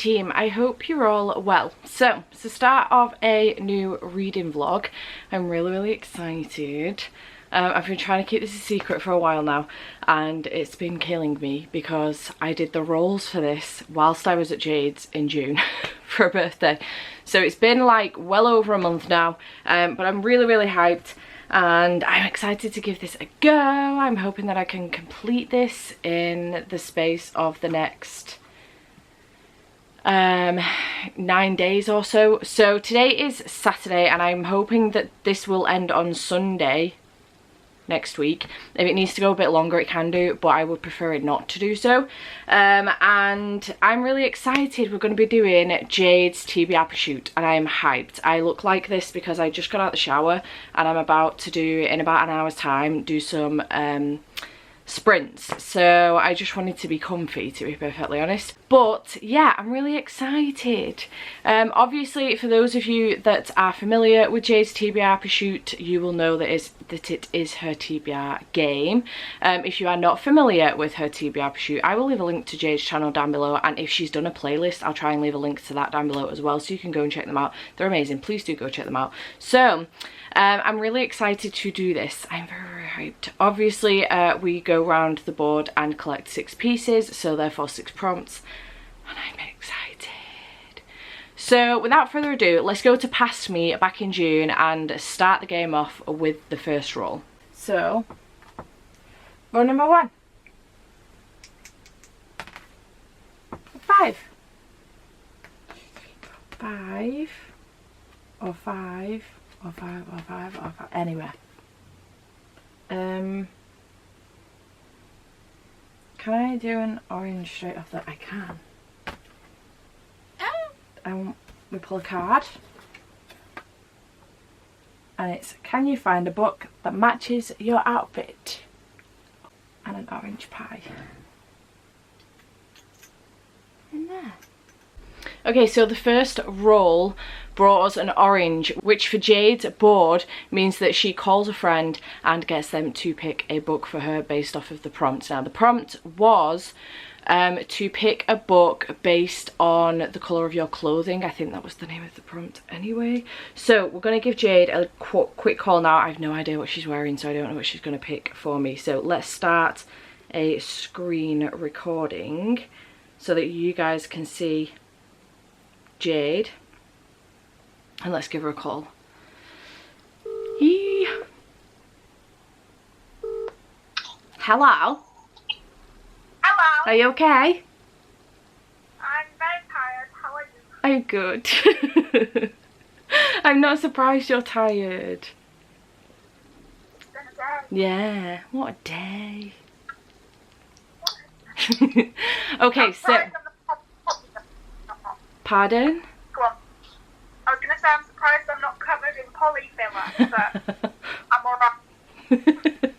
team, I hope you're all well. So it's the start of a new reading vlog. I'm really excited. I've been trying to keep this a secret for a while now, and it's been killing me because I did the rolls for this whilst I was at Jade's in June for a birthday. So it's been like well over a month now, but I'm really hyped and I'm excited to give this a go. I'm hoping that I can complete this in the space of the next 9 days or so. So today is Saturday and I'm hoping that this will end on Sunday next week. If it needs to go a bit longer it can do, but I would prefer it not to do so. And I'm really excited. We're going to be doing Jade's TBR Pursuit and I am hyped. I look like this because I just got out of the shower and I'm about to do, in about an hour's time, do some sprints, so I just wanted to be comfy, to be perfectly honest. But yeah, I'm really excited. Obviously for those of you that are familiar with Jade's TBR Pursuit, you will know that it is her TBR game. If you are not familiar with her TBR Pursuit, I will leave a link to Jade's channel down below, and if she's done a playlist I'll try and leave a link to that down below as well, so you can go and check them out. They're amazing. Please do go check them out. So I'm really excited to do this. I'm very hyped. Obviously we go round the board and collect 6 pieces, so therefore 6 prompts, and I'm excited. So without further ado, let's go to Past Me back in June and start the game off with the first roll. So roll number 1. 5. 5 or 5 or 5 or 5 or 5, anywhere. Can I do an orange straight off that? I can. We pull a card and it's, can you find a book that matches your outfit? And an orange pie in there. Okay, so the first roll brought us an orange, which for Jade's board means that she calls a friend and gets them to pick a book for her based off of the prompt. Now the prompt was to pick a book based on the colour of your clothing. I think that was the name of the prompt anyway. So we're going to give Jade a quick call now. I have no idea what she's wearing, so I don't know what she's going to pick for me. So let's start a screen recording so that you guys can see Jade, and let's give her a call. Yee. Hello? Hello. Are you okay? I'm very tired. How are you? I'm good. I'm not surprised you're tired. It's been a day. Yeah, what a day. Okay, so pardon? Go on. I was going to say I'm surprised I'm not covered in polyfiller, but I'm alright.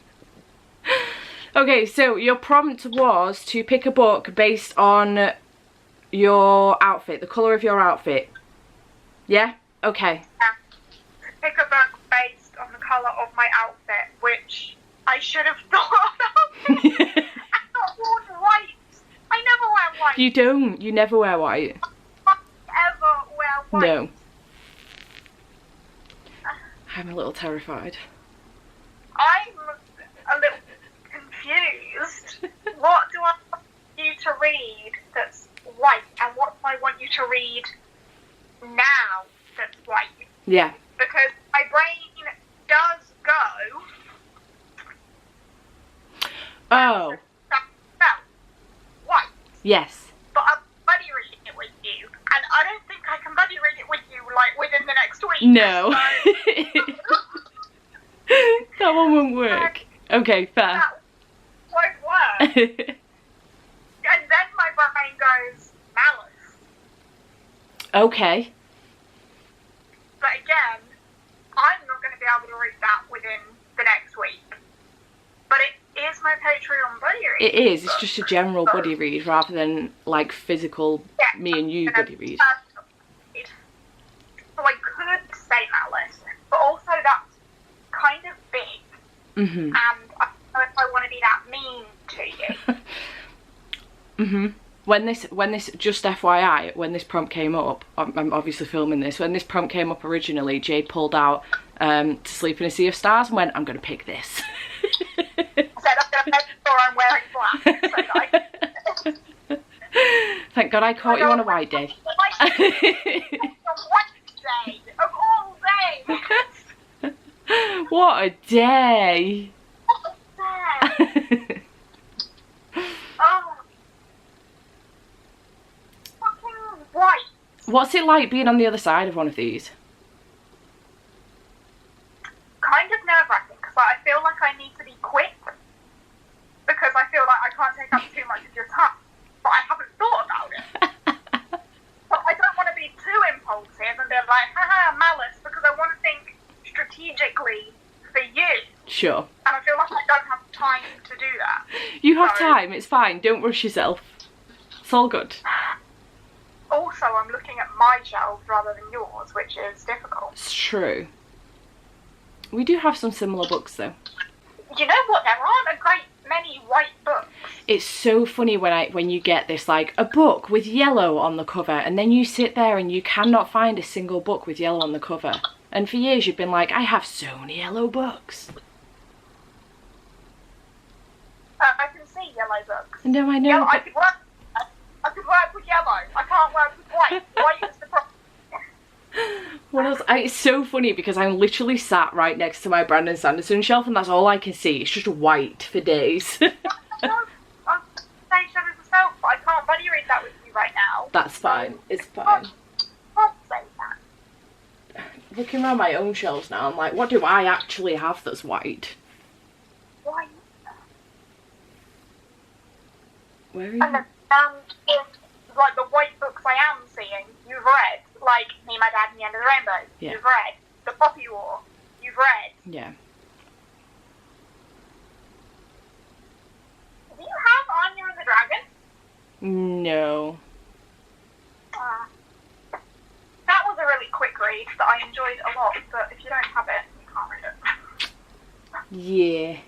Okay, so your prompt was to pick a book based on your outfit, the colour of your outfit. Yeah? Okay. Yeah. Pick a book based on the colour of my outfit, which I should have thought of. I've not worn white. I never wear white. You don't. You never wear white. Ever wear white. No. I'm a little terrified. I'm a little confused. What do I want you to read that's white, and what do I want you to read now that's white? Yeah. Because my brain does go. Oh. No. White. Yes. But I'm buddy reading it with you, and I don't think I can buddy read it with you like within the next week. No. So, that one won't work. Okay, fair. that won't work. And then my brain goes malice. Okay. But again, I'm not going to be able to read that within the next week. But it is my Patreon buddy read. It is. It's just a general buddy read rather than like physical me and you buddy read. So I could say malice, but also that's kind of big. Mhm. And I don't know if I want to be that mean to you. Mhm. when this, just FYI, when this prompt came up, I'm obviously filming this, when this prompt came up originally, Jade pulled out To Sleep in a Sea of Stars and went, I'm going to pick this. I said I'm going to make sure I'm wearing black. So that Thank God I caught you on a white day. a white day of all days. What a day. What a day. Oh. Fucking white. What's it like being on the other side of one of these? Kind of nerve-wracking because I feel like I need to be quick because I feel like I can't take up too much of your time, but I haven't thought about it. But I don't want to be too impulsive and be like, haha, malice, because I want to think strategically for you. Sure. And I feel like I don't have time to do that. You have time, it's fine, don't rush yourself. It's all good. Also, I'm looking at my shelves rather than yours, which is difficult. It's true. We do have some similar books though. You know what? There aren't a great many white books. It's so funny when you get this, like, a book with yellow on the cover, and then you sit there and you cannot find a single book with yellow on the cover. And for years you've been like, I have so many yellow books. I can see yellow books. No, I know. Yellow, I could work with yellow. I can't work with white. White is the problem. What else? It's so funny because I'm literally sat right next to my Brandon Sanderson shelf and that's all I can see. It's just white for days. I'm saying so as myself, but I can't buddy read that with you right now. That's fine. It's fine. Can't say that. Looking around my own shelves now, I'm like, what do I actually have that's white? White. Where are you? And like the white books I am seeing, you've read. Like Me, My Dad, and the End of the Rainbow. Yeah. You've read. The Poppy War. You've read. Yeah. Do you have Anya and the Dragon? No. That was a really quick read that I enjoyed a lot, but if you don't have it, you can't read it. Yeah.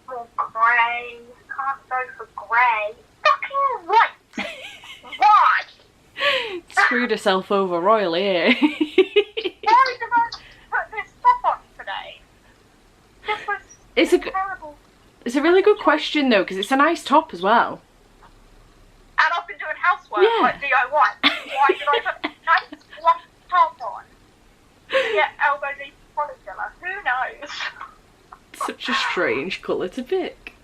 More grey. Can't go for grey. Fucking white. Why? Screwed herself over royally here. Why did I put this top on today? This was terrible. It's a really good question though, because it's a nice top as well. And I've been doing housework, Yeah. like DIY. Why did I put a nice white top on? To get elbow deep polyfiller? Who knows? Such a strange colour to pick.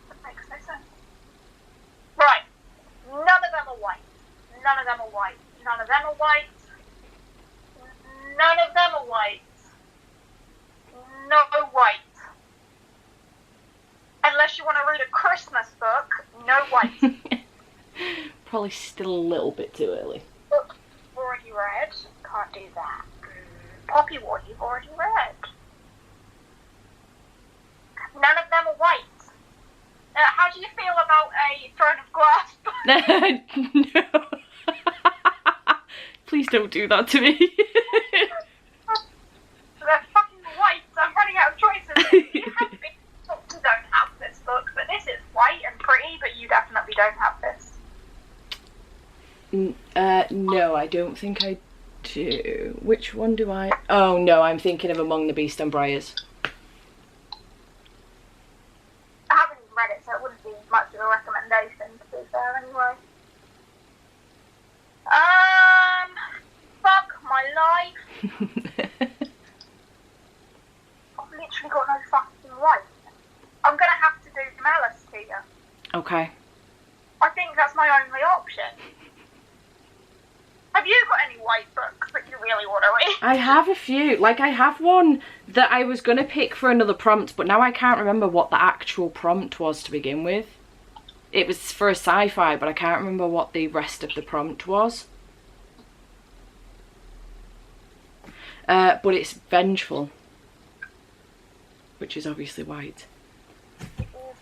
That makes no sense. Right. None of them are white. None of them are white. None of them are white. None of them are white. No white. Unless you want to read a Christmas book, no white. Probably still a little bit too early. Book you've already read. Can't do that. Poppy War you've already read. None of them are white. How do you feel about a Throne of Glass book? No. Please don't do that to me. They're fucking white. I'm running out of choices. You have big books who don't have this book, but this is white and pretty, but you definitely don't have this. No, I don't think I do. Which one do I? Oh no, I'm thinking of Among the Beast and Briars. I haven't even read it, so it wouldn't be much of a recommendation, to be fair, anyway. Fuck my life. I've literally got no fucking white. I'm gonna have to do Malice to you. Okay. I think that's my only option. Have you got any white books that you really want to read? I have a few. Like, I have one that I was going to pick for another prompt, but now I can't remember what the actual prompt was to begin with. It was for a sci-fi, but I can't remember what the rest of the prompt was. But it's Vengeful, which is obviously white.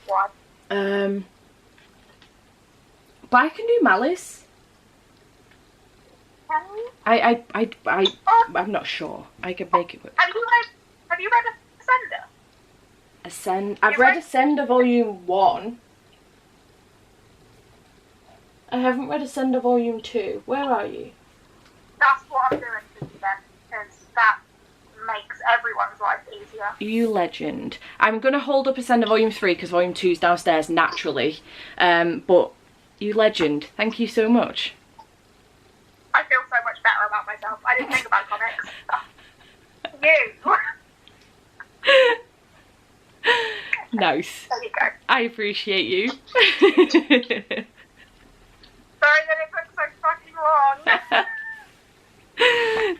What? But I can do Malice. Can you? I'm not sure. I can make it work. Have Have you read Ascender? I've read Ascender Volume 1. I haven't read Ascender Volume 2. Where are you? That's what I'm doing for you then, because that makes everyone's life easier. You legend. I'm going to hold up Ascender Volume 3 because Volume 2 is downstairs naturally. But you legend. Thank you so much. I feel so much better about myself. I didn't think about comics. You. Nice. There you go. I appreciate you. Sorry that it took so fucking long.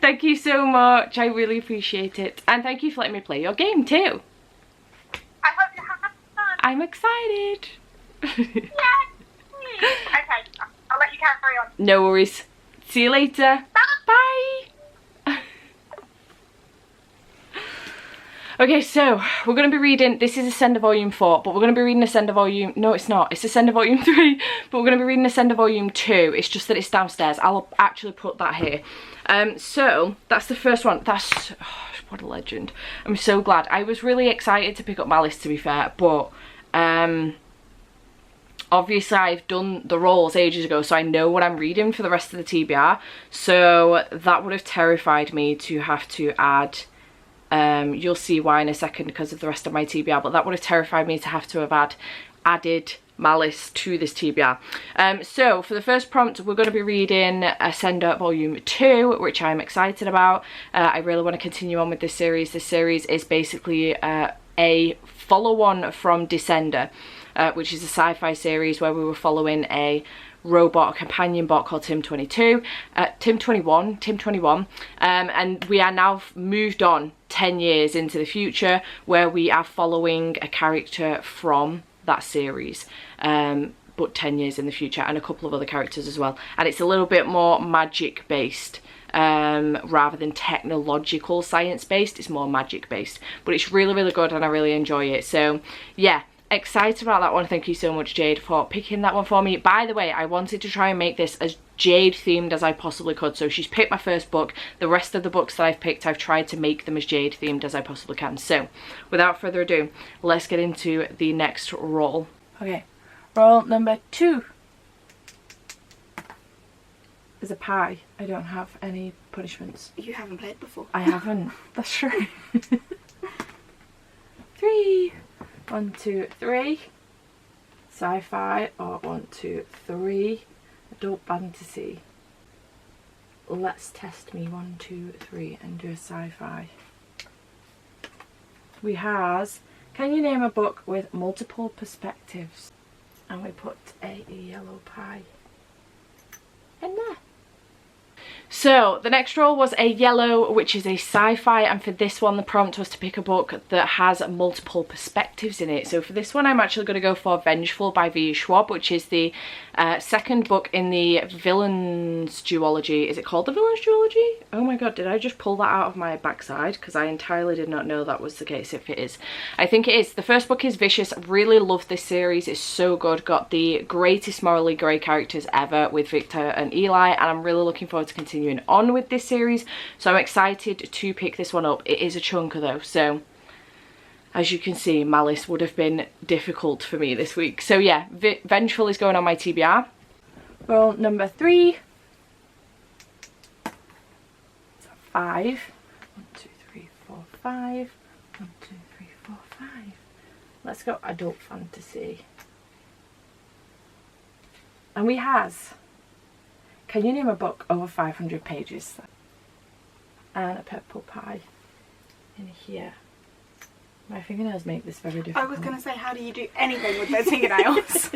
Thank you so much. I really appreciate it. And thank you for letting me play your game too. I hope you have fun. I'm excited. Yay! Okay, I'll let you carry on. No worries. See you later. Bye. Okay, so we're going to be reading, this is Ascender Volume 4, but we're going to be reading Ascender Volume, no it's not, it's Ascender Volume 3, but we're going to be reading Ascender Volume 2, it's just that it's downstairs. I'll actually put that here. So, that's the first one. That's, oh, what a legend. I'm so glad. I was really excited to pick up Malice, to be fair, but, obviously I've done the roles ages ago, so I know what I'm reading for the rest of the TBR, so that would have terrified me to have to add, you'll see why in a second because of the rest of my TBR, but that would have terrified me to have to have added Malice to this TBR. So for the first prompt we're going to be reading Ascender Volume 2, which I'm excited about. I really want to continue on with this series. This series is basically a follow-on from Descender, which is a sci-fi series where we were following a robot, a companion bot called Tim 21, and we are now moved on 10 years into the future where we are following a character from that series, but 10 years in the future, and a couple of other characters as well, and it's a little bit more magic based rather than technological science based. It's more magic based, but it's really good and I really enjoy it. So yeah, excited about that one. Thank you so much, Jade, for picking that one for me. By the way, I wanted to try and make this as Jade themed as I possibly could, so she's picked my first book. The rest of the books that I've picked, I've tried to make them as Jade themed as I possibly can. So without further ado, let's get into the next roll. Okay, roll number 2 is a pie. I don't have any punishments. You haven't played before. I haven't. That's true. 3. 1, 2, 3. Sci-fi, or 1, 2, 3. Adult fantasy. Let's test me 1, 2, 3 and do a sci-fi. We has, can you name a book with multiple perspectives? And we put a yellow pie in there. So the next roll was a yellow, which is a sci-fi, and for this one the prompt was to pick a book that has multiple perspectives in it. So for this one I'm actually going to go for Vengeful by V. Schwab, which is the second book in the Villains duology. Is it called the Villains duology? Oh my god, did I just pull that out of my backside? Because I entirely did not know that was the case. If it is, I think it is. The first book is Vicious. Really love this series. It's so good. Got the greatest morally grey characters ever with Victor and Eli, and I'm really looking forward to continuing on with this series, so I'm excited to pick this one up. It is a chunker though, so as you can see, Malice would have been difficult for me this week. So yeah, Vengeful is going on my TBR. Roll number 3. So 5. 1, 2, 3, 4, 5. 1, 2, 3, 4, 5. Let's go adult fantasy. And we has, can you name a book over 500 pages? And a purple pie in here. My fingernails make this very difficult. I was going to say, how do you do anything with those fingernails?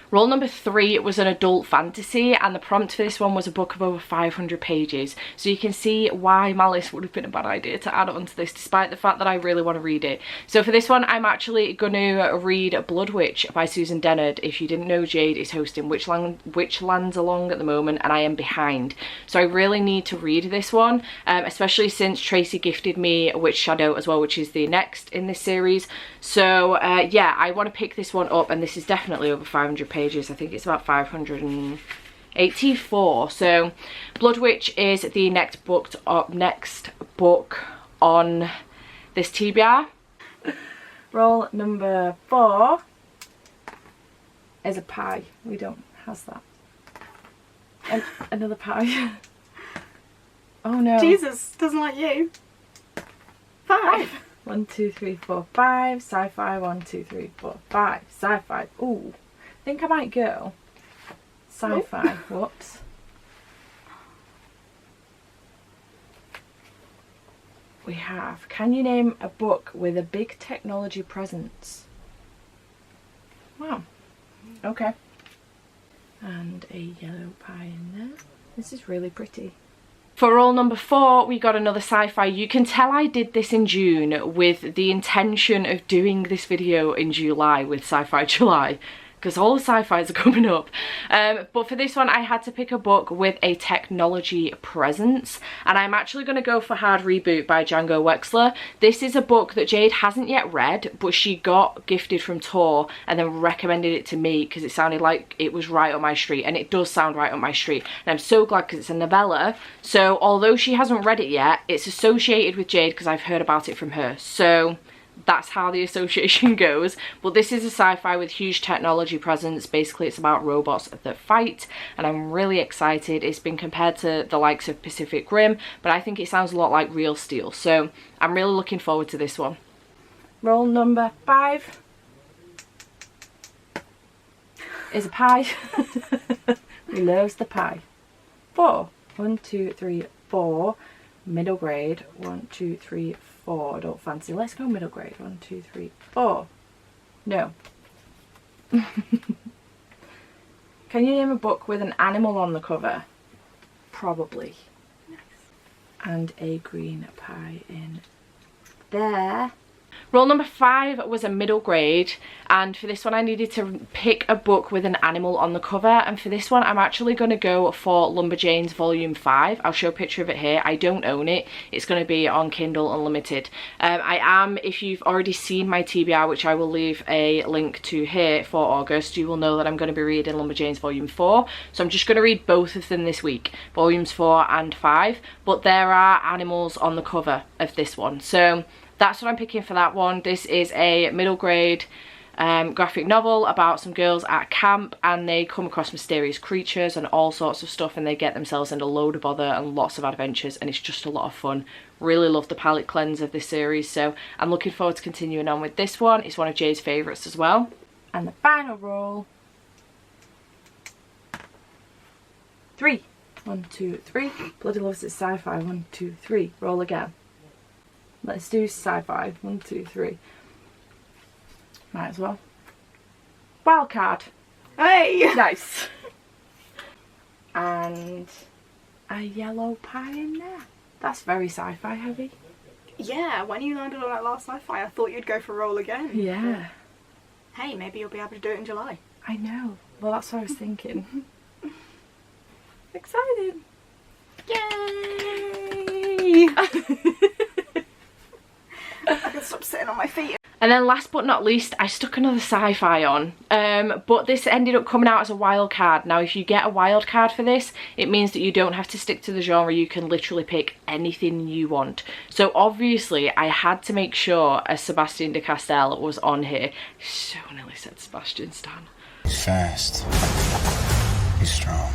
Roll number 3 was an adult fantasy, and the prompt for this one was a book of over 500 pages. So you can see why Malice would have been a bad idea to add on to this, despite the fact that I really want to read it. So for this one, I'm actually going to read Blood Witch by Susan Dennard. If you didn't know, Jade is hosting Which Lands Along at the moment, and I am behind. So I really need to read this one, especially since Tracy gifted me Witch Shadow as well, which is the next in this series. So yeah, I want to pick this one up, and this is definitely over 500 pages. I think it's about 584. So Blood Witch is the next book on this TBR. Roll number 4 is a pie. We don't have that. And another pie. Oh no. Jesus doesn't like you. 5. 1, 2, 3, 4, 5. Sci-fi. 1, 2, 3, 4, 5. Sci-fi. Ooh. I think I might go sci-fi. Whoops. We have, can you name a book with a big technology presence? Wow. Okay. And a yellow pie in there. This is really pretty. For roll number 4, we got another sci-fi. You can tell I did this in June with the intention of doing this video in July with Sci-Fi July, because all the sci-fis are coming up. But for this one, I had to pick a book with a technology presence, and I'm actually going to go for Hard Reboot by Django Wexler. This is a book that Jade hasn't yet read, but she got gifted from Tor and then recommended it to me because it sounded like it was right up my street, and it does sound right up my street. And I'm so glad because it's a novella. So although she hasn't read it yet, it's associated with Jade because I've heard about it from her. So that's how the association goes. But this is a sci-fi with huge technology presence. Basically it's about robots that fight, and I'm really excited. It's been compared to the likes of Pacific Rim, but I think it sounds a lot like Real Steel, so I'm really looking forward to this one. Roll number 5 is a pie. We loves the pie. 4. 1, 2, 3, 4. Middle grade. 1, 2, 3, 4. Don't fancy. Let's go middle grade. 1, 2, 3, 4. No. Can you name a book with an animal on the cover? Probably. Nice. And a green pie in there. Roll number 5 was a middle grade, and for this one I needed to pick a book with an animal on the cover, and for this one I'm actually going to go for Lumberjanes Volume 5. I'll show a picture of it here. I don't own it. It's going to be on Kindle Unlimited. I am, if you've already seen my TBR, which I will leave a link to here for August, you will know that I'm going to be reading Lumberjanes Volume 4. So I'm just going to read both of them this week, Volumes 4 and 5, but there are animals on the cover of this one. So that's what I'm picking for that one. This is a middle grade graphic novel about some girls at camp, and they come across mysterious creatures and all sorts of stuff, and they get themselves into a load of bother and lots of adventures, and it's just a lot of fun. Really love the palette cleanse of this series, so I'm looking forward to continuing on with this one. It's one of Jade's favourites as well. And the final roll. 3. 1, 2, 3. Bloody loves it sci-fi. 1, 2, 3. Roll again. Let's do sci-fi. 1, 2, 3. Might as well. Wild card. Hey! Nice. And a yellow pie in there. That's very sci-fi heavy. Yeah, when you landed on that last sci-fi, I thought you'd go for roll again. Yeah. Hey, maybe you'll be able to do it in July. I know. Well, that's what I was thinking. Excited. Yay! I can stop sitting on my feet. And then last but not least, I stuck another sci-fi on, but this ended up coming out as a wild card. Now if you get a wild card for this, it means that you don't have to stick to the genre. You can literally pick anything you want. So obviously I had to make sure a Sebastian de Castell was on here. So nearly said Sebastian Stan. He's fast. He's strong.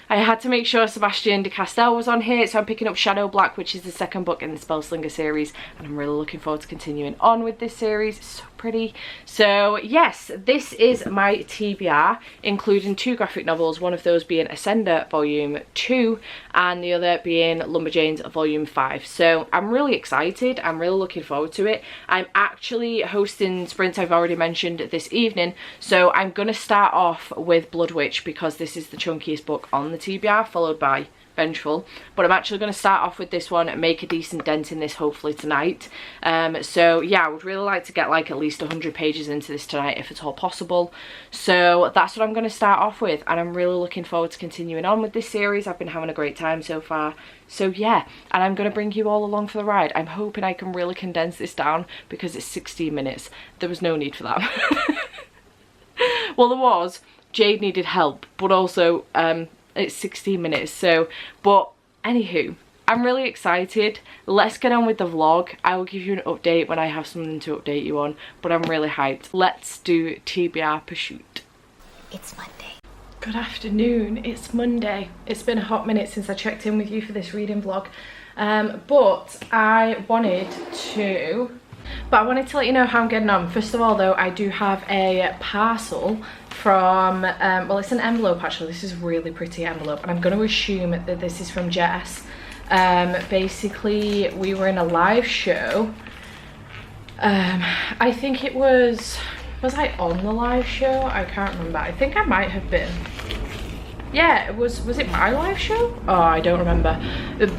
I had to make sure Sebastian de Castell was on here, so I'm picking up Shadow Black, which is the second book in the Spellslinger series, and I'm really looking forward to continuing on with this series. It's so pretty. So yes, this is my TBR, including 2 graphic novels, one of those being Ascender Volume 2 and the other being Lumberjanes Volume 5. So I'm really excited. I'm really looking forward to it. I'm actually hosting Sprint, I've already mentioned, this evening, so I'm going to start off with Blood Witch because this is the chunkiest book on the TBR, followed by Vengeful, but I'm actually going to start off with this one and make a decent dent in this hopefully tonight. So yeah, I would really like to get like at least 100 pages into this tonight if at all possible. So that's what I'm going to start off with, and I'm really looking forward to continuing on with this series. I've been having a great time so far. So yeah, and I'm going to bring you all along for the ride. I'm hoping I can really condense this down because it's 16 minutes. There was no need for that. Well, there was. Jade needed help, but also it's 16 minutes, so, but anywho, I'm really excited. Let's get on with the vlog. I will give you an update when I have something to update you on, but I'm really hyped. Let's do TBR Pursuit. It's Monday. Good afternoon, it's Monday. It's been a hot minute since I checked in with you for this reading vlog, but I wanted to let you know how I'm getting on. First of all though, I do have a parcel from, well, it's an envelope actually. This is a really pretty envelope, and I'm going to assume that this is from Jess. Basically, we were in a live show. I think it was I on the live show? I can't remember. I think I might have been. Yeah, was it my live show? Oh, I don't remember.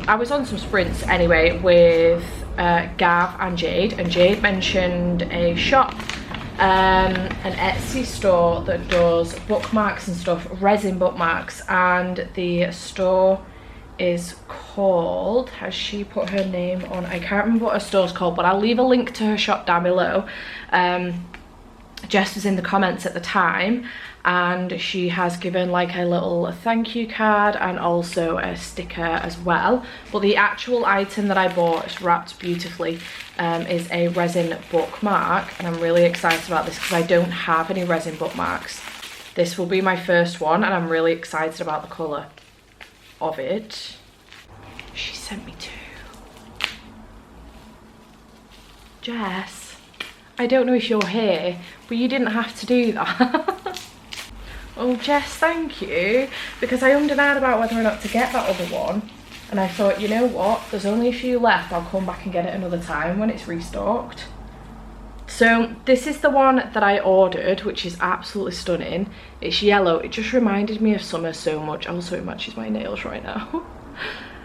I was on some sprints anyway with Gav and Jade mentioned a shop, an Etsy store that does bookmarks and stuff, resin bookmarks, and the store is called, has she put her name on? I can't remember what her store's called, but I'll leave a link to her shop down below. Jess was in the comments at the time, and she has given like a little thank you card and also a sticker as well. But the actual item that I bought is wrapped beautifully, is a resin bookmark, and I'm really excited about this because I don't have any resin bookmarks. This will be my first one, and I'm really excited about the colour of it. She sent me two. Jess, I don't know if you're here, but you didn't have to do that. Oh Jess, thank you, because I ummed and ahed about whether or not to get that other one, and I thought, you know what, there's only a few left, I'll come back and get it another time when it's restocked. So this is the one that I ordered, which is absolutely stunning. It's yellow. It just reminded me of summer so much. Also, it matches my nails right now.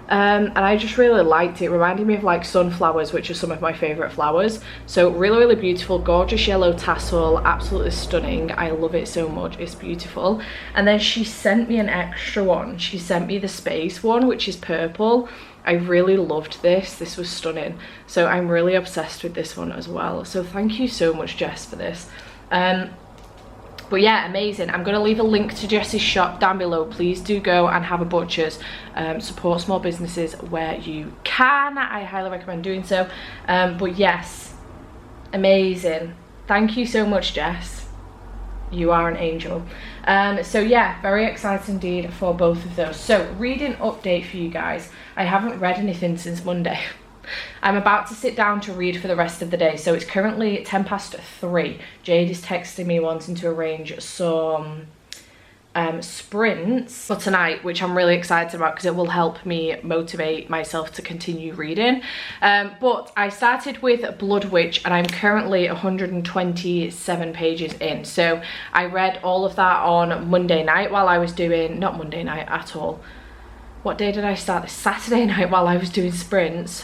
And I just really liked it. It reminded me of like sunflowers, which are some of my favourite flowers. So really, really beautiful, gorgeous yellow tassel, absolutely stunning. I love it so much, it's beautiful. And then she sent me an extra one. She sent me the space one, which is purple. I really loved this. This was stunning. So I'm really obsessed with this one as well. So thank you so much, Jess, for this. But yeah, amazing. I'm going to leave a link to Jess's shop down below. Please do go and have a butcher's. Support small businesses where you can. I highly recommend doing so. But yes, amazing. Thank you so much, Jess. You are an angel. So yeah, very excited indeed for both of those. So reading update for you guys. I haven't read anything since Monday. I'm about to sit down to read for the rest of the day. So it's currently 3:10. Jade is texting me wanting to arrange some sprints for tonight, which I'm really excited about because it will help me motivate myself to continue reading. But I started with Blood Witch, and I'm currently 127 pages in. So I read all of that on Monday night while I was doing, not Monday night at all. What day did I start this? Saturday night while I was doing sprints.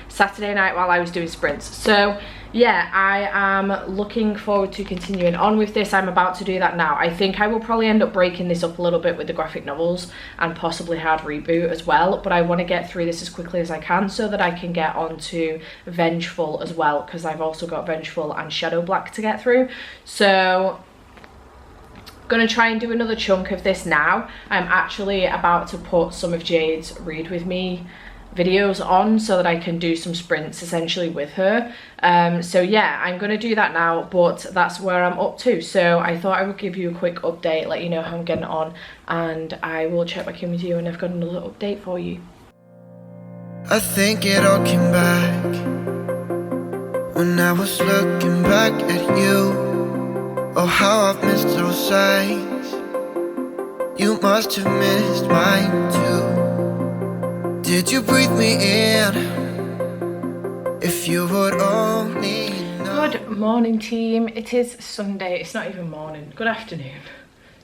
Saturday night while I was doing sprints. So yeah, I am looking forward to continuing on with this. I'm about to do that now. I think I will probably end up breaking this up a little bit with the graphic novels and possibly hard reboot as well, but I want to get through this as quickly as I can so that I can get on to Vengeful as well, because I've also got Vengeful and Shadow Black to get through. So gonna try and do another chunk of this now. I'm actually about to put some of Jade's Read With Me videos on so that I can do some sprints essentially with her. So yeah, I'm gonna do that now, but that's where I'm up to. So I thought I would give you a quick update, let you know how I'm getting on, and I will check back in with you when I've got another update for you. I think it all came back when I was looking back at you. Oh, how I've missed those signs. You must have missed mine too. Did you breathe me in? If you would only know. Good morning, team. It is Sunday. It's not even morning. Good afternoon.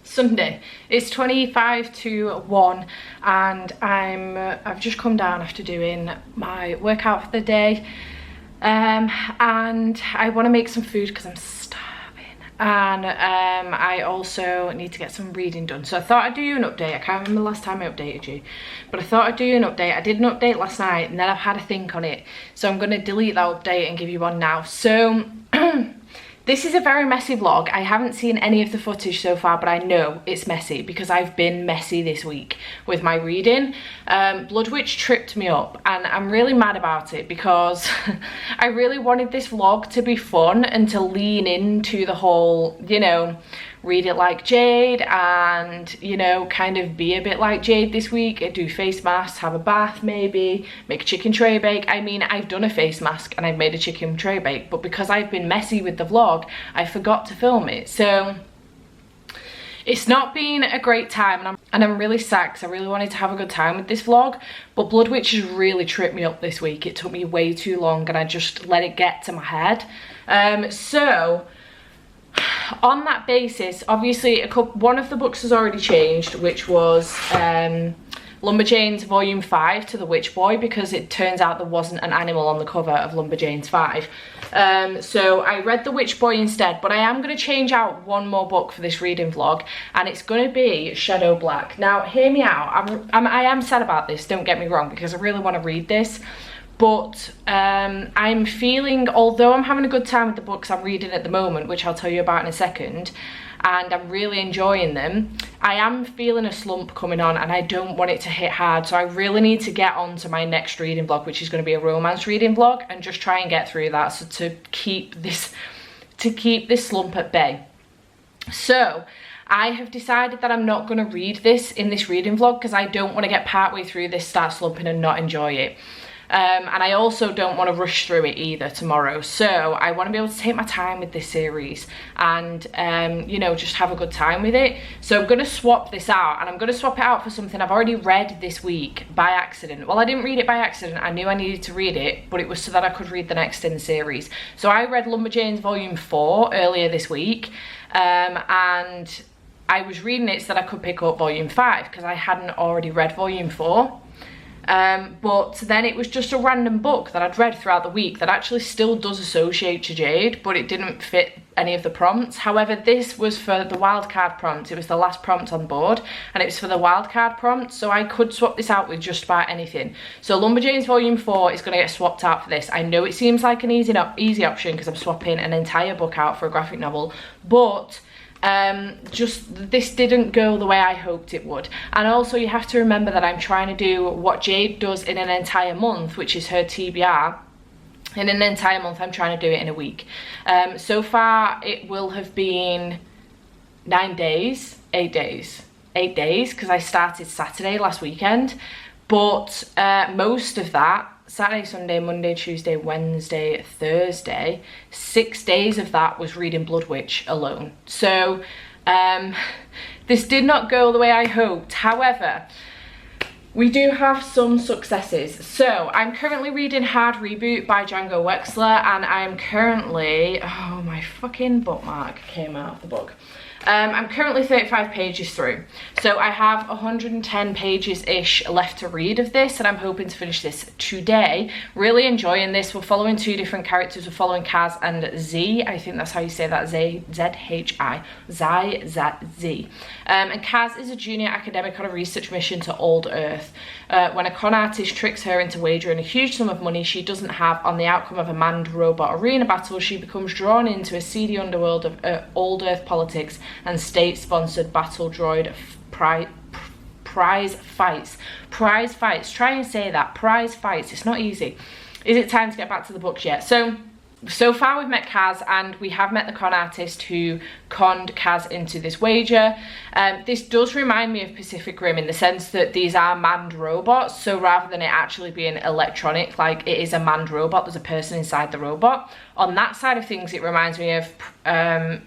Sunday. It's 25 to 1, and I've just come down after doing my workout for the day, and I want to make some food because I'm starving, and I also need to get some reading done. So I thought I'd do you an update. I can't remember the last time I updated you, but I thought I'd do you an update. I did an update last night, and then I've had a think on it, so I'm going to delete that update and give you one now. So This is a very messy vlog. I haven't seen any of the footage so far, but I know it's messy because I've been messy this week with my reading. Blood Witch tripped me up and I'm really mad about it because I really wanted this vlog to be fun and to lean into the whole, you know, read it like Jade and, you know, kind of be a bit like Jade this week. Do face masks, have a bath maybe, make a chicken tray bake. I mean, I've done a face mask and I've made a chicken tray bake, but because I've been messy with the vlog, I forgot to film it. So it's not been a great time and I'm really sad because I really wanted to have a good time with this vlog, but Blood Witch has really tripped me up this week. It took me way too long and I just let it get to my head. So on that basis, obviously one of the books has already changed, which was Lumberjanes Volume 5 to the Witch Boy, because it turns out there wasn't an animal on the cover of Lumberjanes 5. So I read the Witch Boy instead, but I am going to change out one more book for this reading vlog, and it's going to be Shadow Black. Now, hear me out. I am sad about this, don't get me wrong, because I really want to read this. But I'm feeling, although I'm having a good time with the books I'm reading at the moment, which I'll tell you about in a second, and I'm really enjoying them, I am feeling a slump coming on and I don't want it to hit hard. So I really need to get on to my next reading vlog, which is going to be a romance reading vlog, and just try and get through that, so to keep this slump at bay. So I have decided that I'm not going to read this in this reading vlog because I don't want to get partway through this, start slumping and not enjoy it. And I also don't want to rush through it either tomorrow. So I want to be able to take my time with this series and, you know, just have a good time with it. So I'm going to swap this out, and I'm going to swap it out for something I've already read this week by accident. Well, I didn't read it by accident. I knew I needed to read it, but it was so that I could read the next in the series. So I read Lumberjanes Volume 4 earlier this week, and I was reading it so that I could pick up Volume 5 because I hadn't already read Volume 4. But then it was just a random book that I'd read throughout the week that actually still does associate to Jade, but it didn't fit any of the prompts. However, this was for the wildcard prompt. It was the last prompt on board, and it was for the wildcard prompt, so I could swap this out with just about anything. So Lumberjanes Volume 4 is going to get swapped out for this. I know it seems like an easy option because I'm swapping an entire book out for a graphic novel, but just this didn't go the way I hoped it would. And also you have to remember that I'm trying to do what Jade does in an entire month, which is her TBR. In an entire month, I'm trying to do it in a week. So far it will have been 8 days, because I started Saturday last weekend, but most of that, Saturday, Sunday, Monday, Tuesday, Wednesday, Thursday, 6 days of that was reading Blood Witch alone. So this did not go the way I hoped. However, we do have some successes. So I'm currently reading Hard Reboot by Django Wexler, and I'm currently, oh, my fucking bookmark came out of the book. I'm currently 35 pages through, so I have 110 pages-ish left to read of this, and I'm hoping to finish this today. Really enjoying this. We're following two different characters. We're following Kaz and Z. I think that's how you say that, Z-H-I, Z. And Kaz is a junior academic on a research mission to Old Earth. When a con artist tricks her into wagering a huge sum of money she doesn't have on the outcome of a manned robot arena battle, she becomes drawn into a seedy underworld of Old Earth politics and state-sponsored battle droid prize fights. Try and say that. Prize fights. It's not easy. Is it time to get back to the books yet? So far we've met Kaz, and we have met the con artist who conned Kaz into this wager. This does remind me of Pacific Rim in the sense that these are manned robots, so rather than it actually being electronic, like it is a manned robot, there's a person inside the robot. On that side of things, it reminds me of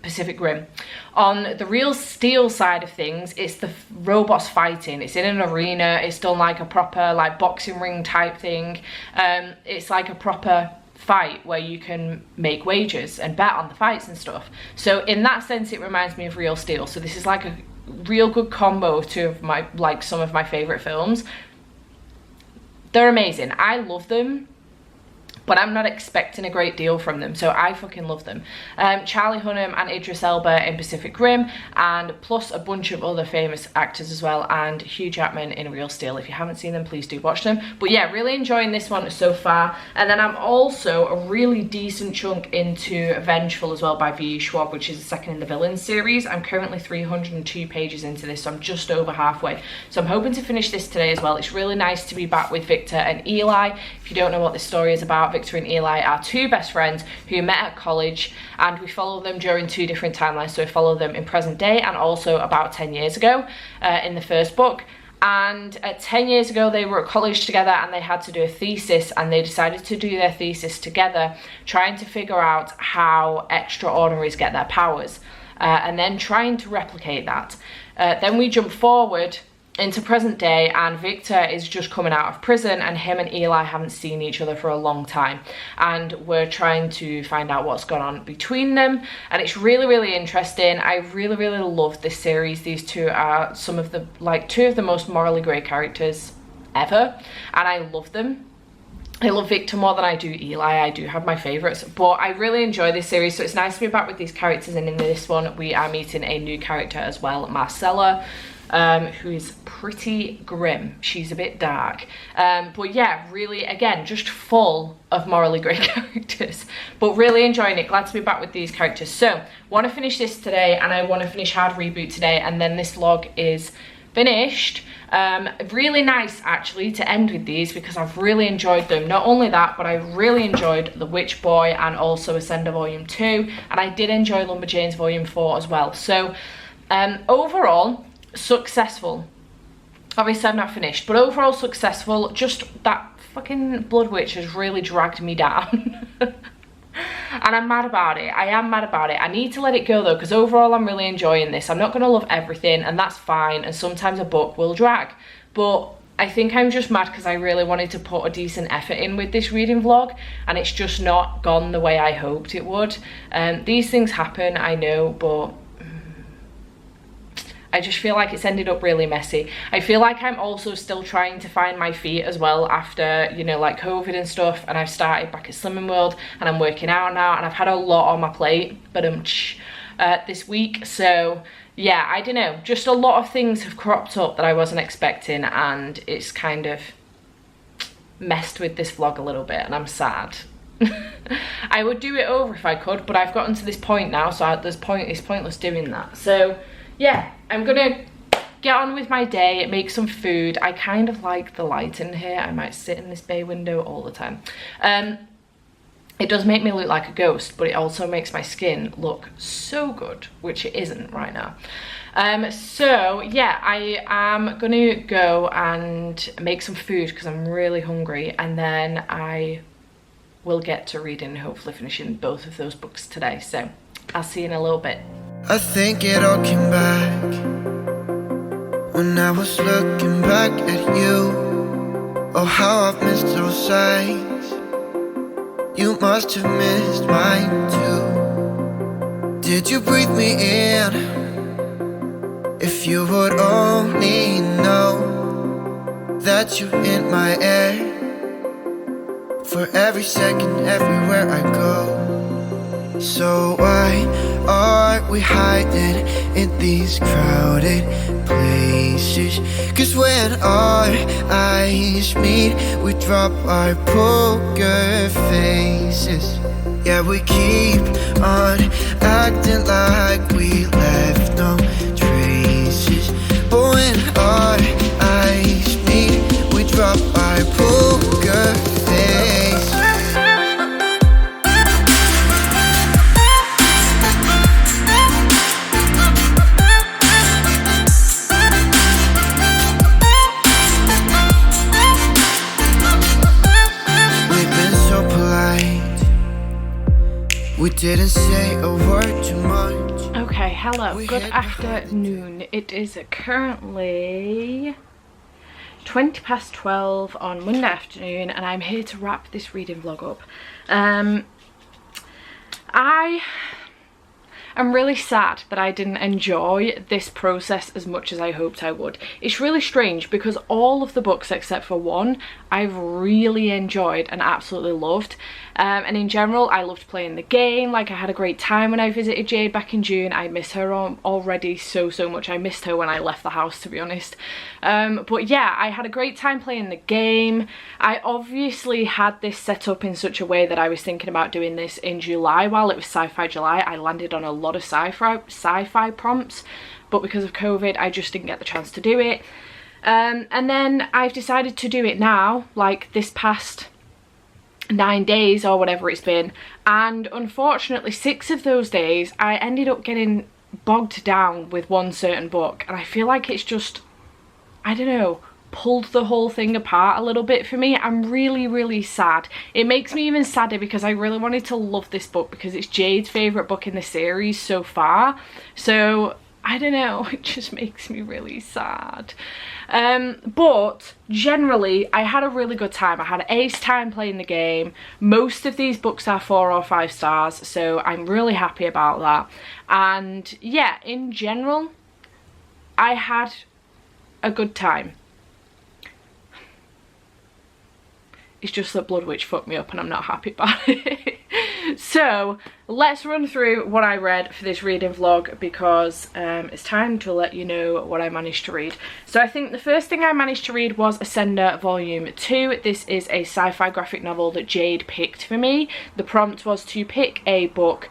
Pacific Rim. On the Real Steel side of things, it's the robots fighting. It's in an arena. It's done like a proper like boxing ring type thing. It's like a proper fight where you can make wagers and bet on the fights and stuff. So in that sense, it reminds me of Real Steel. So this is like a real good combo of two of my, like, some of my favorite films. They're amazing. I love them. but I'm not expecting a great deal from them, so I fucking love them. Charlie Hunnam and Idris Elba in Pacific Rim, and plus a bunch of other famous actors as well, and Hugh Jackman in Real Steel. If you haven't seen them, please do watch them. But yeah, really enjoying this one so far. And then I'm also a really decent chunk into Vengeful as well by V.E. Schwab, which is the second in the Villains series. I'm currently 302 pages into this, so I'm just over halfway. So I'm hoping to finish this today as well. It's really nice to be back with Victor and Eli. If you don't know what this story is about, Victor and Eli are two best friends who met at college, and we follow them during two different timelines. So we follow them in present day and also about 10 years ago in the first book. And 10 years ago they were at college together, and they had to do a thesis, and they decided to do their thesis together, trying to figure out how extraordinaries get their powers, and then trying to replicate that. Then we jump forward into present day, and Victor is just coming out of prison, and him and Eli haven't seen each other for a long time, and we're trying to find out what's gone on between them. And it's really, really interesting. I really, really love this series. These two are some of the, like, two of the most morally grey characters ever, and I love them. I love Victor more than I do Eli. I do have my favourites, but I really enjoy this series, so it's nice to be back with these characters. And in this one we are meeting a new character as well, Marcella, who is pretty grim. She's a bit dark, but yeah, really, again, just full of morally grey characters, but really enjoying it. Glad to be back with these characters. So want to finish this today, and I want to finish Hard Reboot today, and then this vlog is finished. Really nice actually to end with these, because I've really enjoyed them. Not only that, but I really enjoyed The Witch Boy and also Ascender Volume 2, and I did enjoy Lumberjanes Volume 4 as well. So overall successful. Obviously I'm not finished, but overall successful. Just that fucking Blood Witch has really dragged me down. And I'm mad about it. I am mad about it. I need to let it go though, because overall I'm really enjoying this. I'm not going to love everything, and that's fine, and sometimes a book will drag, but I think I'm just mad because I really wanted to put a decent effort in with this reading vlog, and it's just not gone the way I hoped it would. These things happen, I know, but I just feel like it's ended up really messy. I feel like I'm also still trying to find my feet as well after, you know, like COVID and stuff, and I've started back at Slimming World, and I'm working out now, and I've had a lot on my plate, but this week. So yeah, I don't know, just a lot of things have cropped up that I wasn't expecting, and it's kind of messed with this vlog a little bit, and I'm sad. I would do it over if I could, but I've gotten to this point now, so it's pointless doing that. So yeah, I'm gonna get on with my day, make some food. I kind of like the light in here. I might sit in this bay window all the time. It does make me look like a ghost, but it also makes my skin look so good, which it isn't right now. So yeah, I am gonna go and make some food because I'm really hungry, and then I will get to reading, hopefully finishing both of those books today. So I'll see you in a little bit. I think it all came back when I was looking back at you. Oh, how I've missed those sights. You must have missed mine too. Did you breathe me in? If you would only know that you're in my air, for every second, everywhere I go. So why are we hiding in these crowded places? 'Cause when our eyes meet, we drop our poker faces. Yeah, we keep on acting like we left no traces. But when our eyes meet, we drop our poker faces. We didn't say a word too much. Okay, hello, good afternoon. It is currently 20 past 12 on Monday afternoon, and I'm here to wrap this reading vlog up. I'm really sad that I didn't enjoy this process as much as I hoped I would. It's really strange because all of the books except for one I've really enjoyed and absolutely loved. And in general, I loved playing the game. Like, I had a great time when I visited Jade back in June. I miss her already so much. I missed her when I left the house, to be honest. But yeah, I had a great time playing the game. I obviously had this set up in such a way that I was thinking about doing this in July while it was Sci-Fi July. I landed on a lot of sci-fi prompts, but because of COVID, I just didn't get the chance to do it. And then I've decided to do it now, like this past 9 days or whatever it's been, and unfortunately 6 of those days I ended up getting bogged down with one certain book, and I feel like it's just, I don't know, pulled the whole thing apart a little bit for me. I'm really sad. It makes me even sadder because I really wanted to love this book because it's Jade's favourite book in the series so far, so I don't know, it just makes me really sad. But generally I had a really good time. I had an ace time playing the game. Most of these books are 4 or 5 stars, so I'm really happy about that. And yeah, in general I had a good time. It's just that Blood Witch fucked me up and I'm not happy about it. So let's run through what I read for this reading vlog, because it's time to let you know what I managed to read. So I think the first thing I managed to read was Ascender Volume 2. This is a sci-fi graphic novel that Jade picked for me. The prompt was to pick a book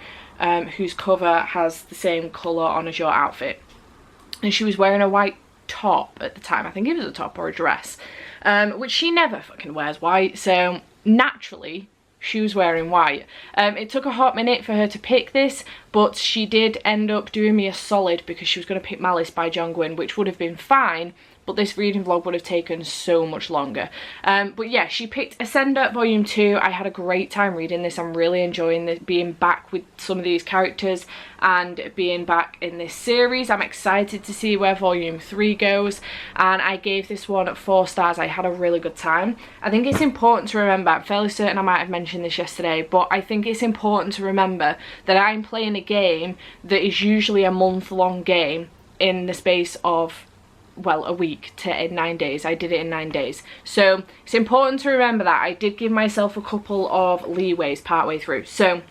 whose cover has the same colour on as your outfit. And she was wearing a white top at the time. I think it was a top or a dress. Which she never fucking wears white, so naturally she was wearing white. It took a hot minute for her to pick this, but she did end up doing me a solid because she was going to pick Malice by John Gwynne, which would have been fine, but this reading vlog would have taken so much longer. But yeah, she picked Ascender Volume 2. I had a great time reading this. I'm really enjoying this, being back with some of these characters and being back in this series. I'm excited to see where Volume 3 goes, and I gave this one 4 stars. I had a really good time. I think it's important to remember, I'm fairly certain I might have mentioned this yesterday, but I think it's important to remember that I'm playing a game that is usually a month-long game in the space of, well, a week to 9 days. I did it in 9 days, so it's important to remember that. I did give myself a couple of leeways partway through, so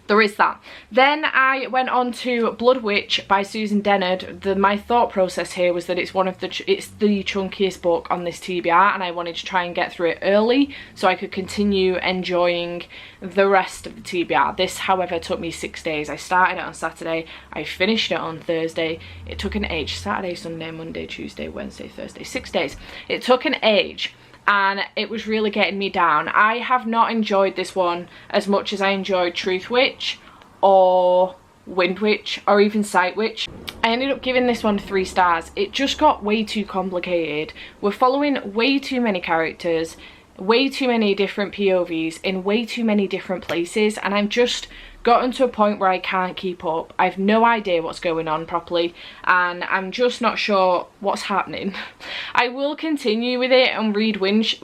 there is that. Then I went on to Blood Witch by Susan Dennard. My thought process here was that it's it's the chunkiest book on this TBR, and I wanted to try and get through it early so I could continue enjoying the rest of the TBR. This, however, took me 6 days. I started it on Saturday, I finished it on Thursday. It took an age. Saturday, Sunday, Monday, Tuesday, Wednesday, Thursday, 6 days. It took an age, and it was really getting me down. I have not enjoyed this one as much as I enjoyed Truth Witch or Wind Witch or even Sight Witch. I ended up giving this one 3 stars. It just got way too complicated. We're following way too many characters, way too many different POVs in way too many different places, and I've just gotten to a point where I can't keep up. I've no idea what's going on properly, and I'm just not sure what's happening. I will continue with it and read Witch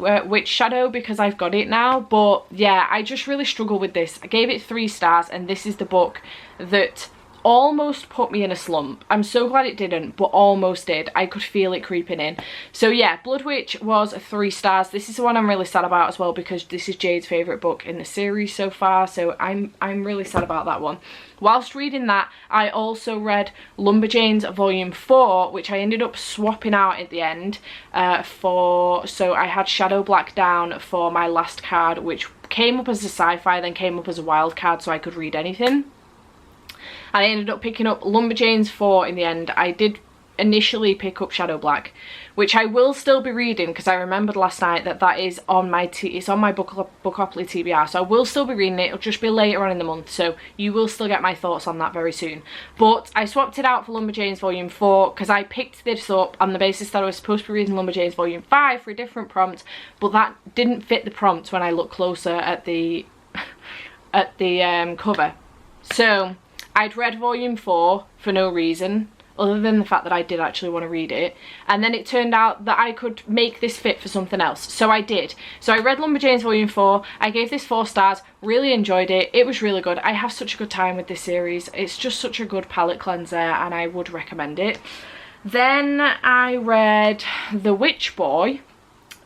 Shadow because I've got it now, but yeah, I just really struggle with this. I gave it 3 stars, and this is the book that almost put me in a slump. I'm so glad it didn't, but almost did. I could feel it creeping in. So yeah, Blood Witch was 3 stars. This is the one I'm really sad about as well because this is Jade's favourite book in the series so far, so I'm really sad about that one. Whilst reading that, I also read Lumberjanes Volume 4, which I ended up swapping out at the end so I had Shadow Black down for my last card, which came up as a sci-fi, then came up as a wild card so I could read anything. And I ended up picking up Lumberjanes 4 in the end. I did initially pick up Shadow Black, which I will still be reading because I remembered last night that that is on my it's on my Bookopoly TBR, so I will still be reading it. It'll just be later on in the month, so you will still get my thoughts on that very soon. But I swapped it out for Lumberjanes Volume 4 because I picked this up on the basis that I was supposed to be reading Lumberjanes Volume 5 for a different prompt, but that didn't fit the prompt when I looked closer at the cover. So I'd read Volume 4 for no reason. other than the fact that I did actually want to read it. And then it turned out that I could make this fit for something else, so I did. So I read Lumberjanes Volume 4, I gave this 4 stars, really enjoyed it, it was really good. I have such a good time with this series, it's just such a good palette cleanser and I would recommend it. Then I read The Witch Boy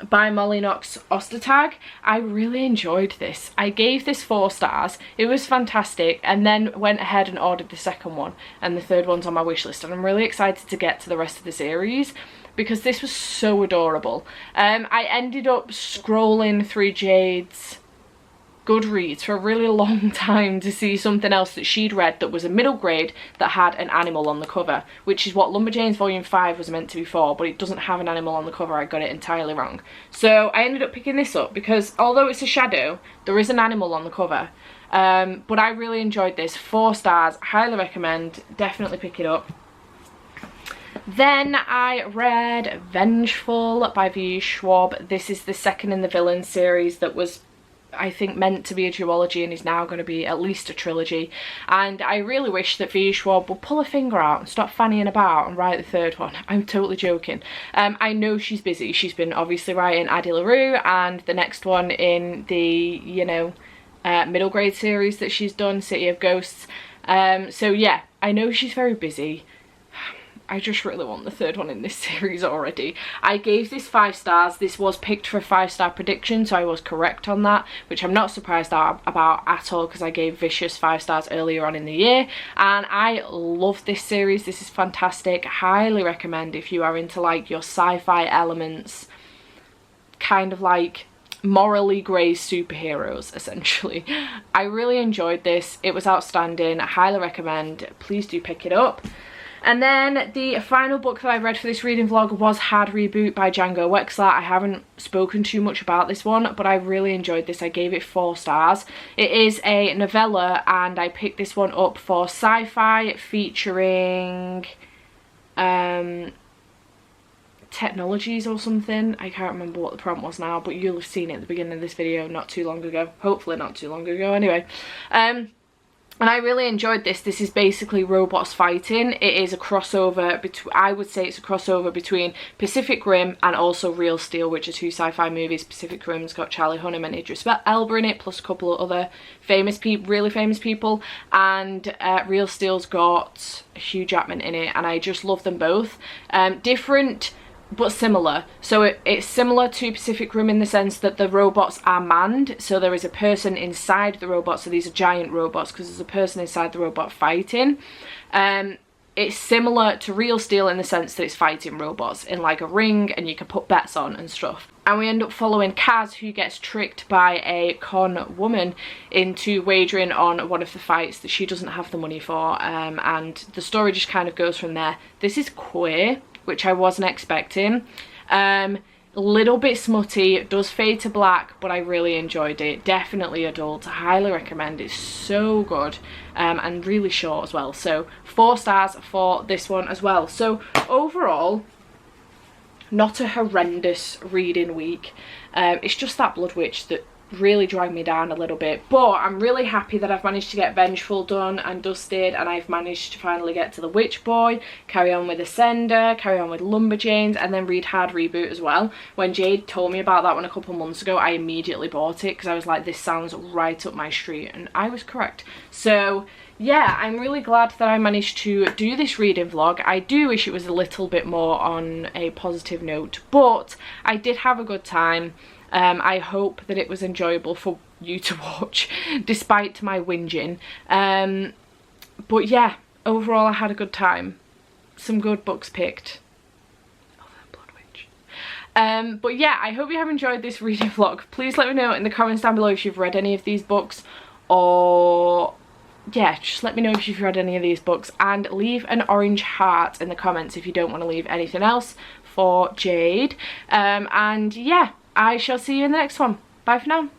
by Molly Knox Ostertag. I really enjoyed this. I gave this 4 stars. It was fantastic, and then went ahead and ordered the second one, and the third one's on my wish list, and I'm really excited to get to the rest of the series because this was so adorable. I ended up scrolling through Jade's Goodreads for a really long time to see something else that she'd read that was a middle grade that had an animal on the cover, which is what Lumberjanes Volume 5 was meant to be for, but it doesn't have an animal on the cover. I got it entirely wrong. So I ended up picking this up because although it's a shadow, there is an animal on the cover. But I really enjoyed this. 4 stars, highly recommend, definitely pick it up. Then I read Vengeful by V. Schwab. This is the second in the Villain series that was, I think, meant to be a duology and is now going to be at least a trilogy. And I really wish that V. Schwab would pull a finger out and stop fannying about and write the third one. I'm totally joking. I know she's busy. She's been obviously writing Addie LaRue and the next one in the, you know, middle grade series that she's done, City of Ghosts. So yeah, I know she's very busy. I just really want the third one in this series already. I gave this 5 stars. This was picked for a 5-star prediction, so I was correct on that, which I'm not surprised about at all because I gave Vicious 5 stars earlier on in the year. And I love this series. This is fantastic. Highly recommend if you are into like your sci-fi elements, kind of like morally grey superheroes essentially. I really enjoyed this. It was outstanding. I highly recommend. Please do pick it up. And then the final book that I read for this reading vlog was Hard Reboot by Django Wexler. I haven't spoken too much about this one, but I really enjoyed this. I gave it 4 stars. It is a novella and I picked this one up for sci-fi featuring technologies or something. I can't remember what the prompt was now, but you'll have seen it at the beginning of this video not too long ago. Hopefully not too long ago anyway. And I really enjoyed this. This is basically robots fighting. It is a crossover between, I would say it's a crossover between Pacific Rim and also Real Steel, which are 2 sci-fi movies. Pacific Rim's got Charlie Hunnam and Idris Elba in it, plus a couple of other famous people, really famous people. And Real Steel's got Hugh Jackman in it, and I just love them both. Different but similar. So it's similar to Pacific Rim in the sense that the robots are manned, so there is a person inside the robot. So these are giant robots because there's a person inside the robot fighting. It's similar to Real Steel in the sense that it's fighting robots in like a ring and you can put bets on and stuff. And we end up following Kaz, who gets tricked by a con woman into wagering on one of the fights that she doesn't have the money for, and the story just kind of goes from there. This is queer, which I wasn't expecting. Little bit smutty, it does fade to black, but I really enjoyed it. Definitely adult, highly recommend. It's so good, and really short as well. So 4 stars for this one as well. So overall, not a horrendous reading week. It's just that Blood Witch that really dragged me down a little bit, but I'm really happy that I've managed to get Vengeful done and dusted, and I've managed to finally get to The Witch Boy, carry on with Ascender, carry on with Lumberjanes, and then read Hard Reboot as well. When Jade told me about that one a couple months ago, I immediately bought it because I was like, this sounds right up my street, and I was correct. So yeah, I'm really glad that I managed to do this reading vlog. I do wish it was a little bit more on a positive note, but I did have a good time. I hope that it was enjoyable for you to watch, despite my whinging. But yeah, overall I had a good time. Some good books picked. Oh, that Blood Witch. But yeah, I hope you have enjoyed this reading vlog. Please let me know in the comments down below if you've read any of these books, or yeah, just let me know if you've read any of these books, and leave an orange heart in the comments if you don't want to leave anything else for Jade. And yeah, I shall see you in the next one. Bye for now.